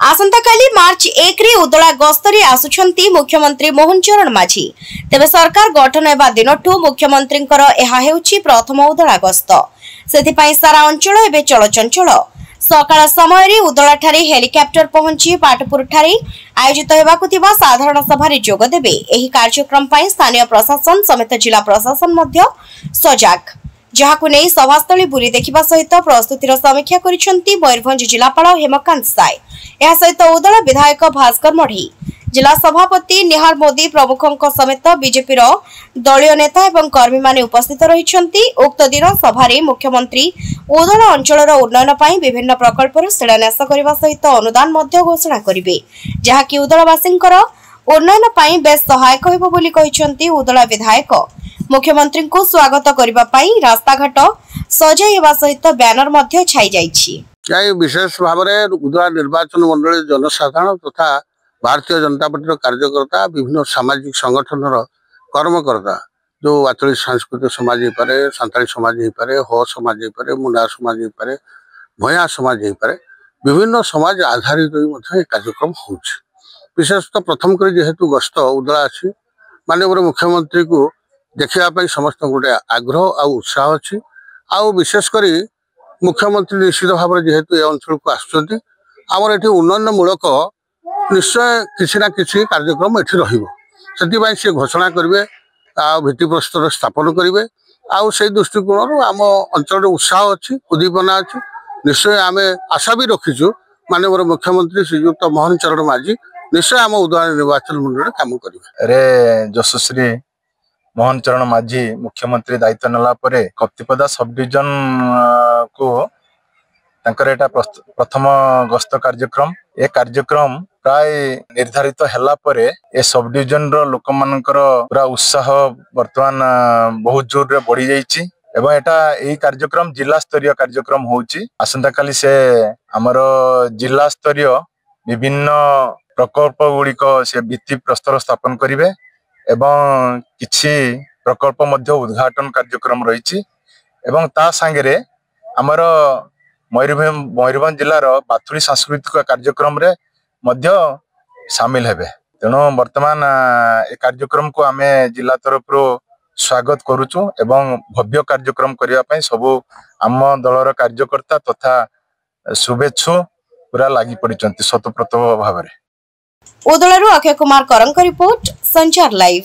आसंताकाली मार्च 1 रे उदला गस्तरी आसुछंती मुख्यमंत्री मोहन चरण माझी। तेबे सरकार गठन हेबा दिनठू मुख्यमंत्री प्रथम उदला गस्त। सेति पई सारा अंचल एबे चलचंचल। सकाळ समय रे उदला ठारे हेलिकॉप्टर पहुंची पाटपुर ठारे आयोजित हेबाकु थिबा साधारण सभा रे जोग देबे। एही कार्यक्रम पई स्थानीय प्रशासन समेत जिला प्रशासन मध्य सजाग। जहाकु नै सभास्थली बुली देखिबा सहित प्रस्तुतिर समीक्षा करिसंती मयूरभंज जिलापाल हेमकांत साय। यह सहित उदला विधायक भास्कर मढ़ी, जिला सभापति निहाल मोदी प्रमुखों समेत बीजेपी दलीय नेता एवं कर्मी माने उपस्थित रहिसंती। उक्त दिन सभारे मुख्यमंत्री उदला अंचलर उन्नयन पई विभिन्न प्रकल्पर शिलान्यास करबा सहित अनुदान मध्य घोषणा करिवे, जहाकि उदलावासींकर उन्नयन पई बेस सहायक हेबो बोली कहिसंती। उदला विधायक मुख्यमंत्री को स्वागत करबा पई रास्ता घाट सजाई हेबा सहित बैनर मध्य छाई जाईछि। विशेष भाव में उदला निर्वाचन मंडल जनसाधारण तथा भारतीय जनता पार्टी कार्यकर्ता विभिन्न सामाजिक संगठन कर्मकर्ता जो आंचलिक सांस्कृतिक समाज होपे, सांताली समाज होपे, हो समाज होपे, मुंडा समाज होपे, भया समाज होपे, विभिन्न समाज आधारित कार्यक्रम हो। विशेषतः प्रथम कर जेहेतु गस्त उदला अच्छी माननीय मुख्यमंत्री को देखा समस्त गोटे आग्रह आ उत्साह अच्छी। विशेषकर मुख्यमंत्री निश्चित भाव में जेहेतु ये अंचल को आसुच्च आमर ये उन्नयनमूलक निश्चय किसी ना किसी कार्यक्रम ये सी घोषणा करेंगे, भित्तिप्रस्तर स्थापन करेंगे। से दृष्टिकोण आम अंचल उत्साह अच्छी, उद्दीपना अच्छी। निश्चय आम आशा भी रखीचु माननीय मुख्यमंत्री श्रीयुक्त मोहन चरण माझी निश्चय आम उदला निर्वाचन मंडल काम करेंगे। यशस्वी मोहन चरण माझी मुख्यमंत्री दायित्व नेला परे कप्तिपदा सब डिविजन को एटा प्रथम गस्त कार्यक्रम। ए कार्यक्रम प्राय निर्धारित हैला परे ए सब डिविजन रो लोक मानकर पूरा उत्साह वर्तमान बहुत जोर रे बढ़ी जाईची एवं एटा एई कार्यक्रम जिला स्तरीय कार्यक्रम होउची। आसंता काली से हमर जिला स्तरीय विभिन्न प्रकल्प गुड़िक से भित्ति प्रस्तर स्थापन करिवे एवं किछि प्रकल्प मध्य उद्घाटन कार्यक्रम रही एवं ता सांगरे आमर मयूरभंज जिलार बाथुड़ी सांस्कृतिक कार्यक्रम रे मध्य शामिल हेबे। तेणु वर्तमान ए कार्यक्रम को आमे जिला तरफ स्वागत करुचु एवं भव्य कार्यक्रम करिया पई सबु आम दलर कार्यकर्ता तथा शुभेच्छु पूरा लागि पड़िचंती स्वतःप्रत भाव में। उदलारू अक्षय कुमार करंक रिपोर्ट संचार लाइव।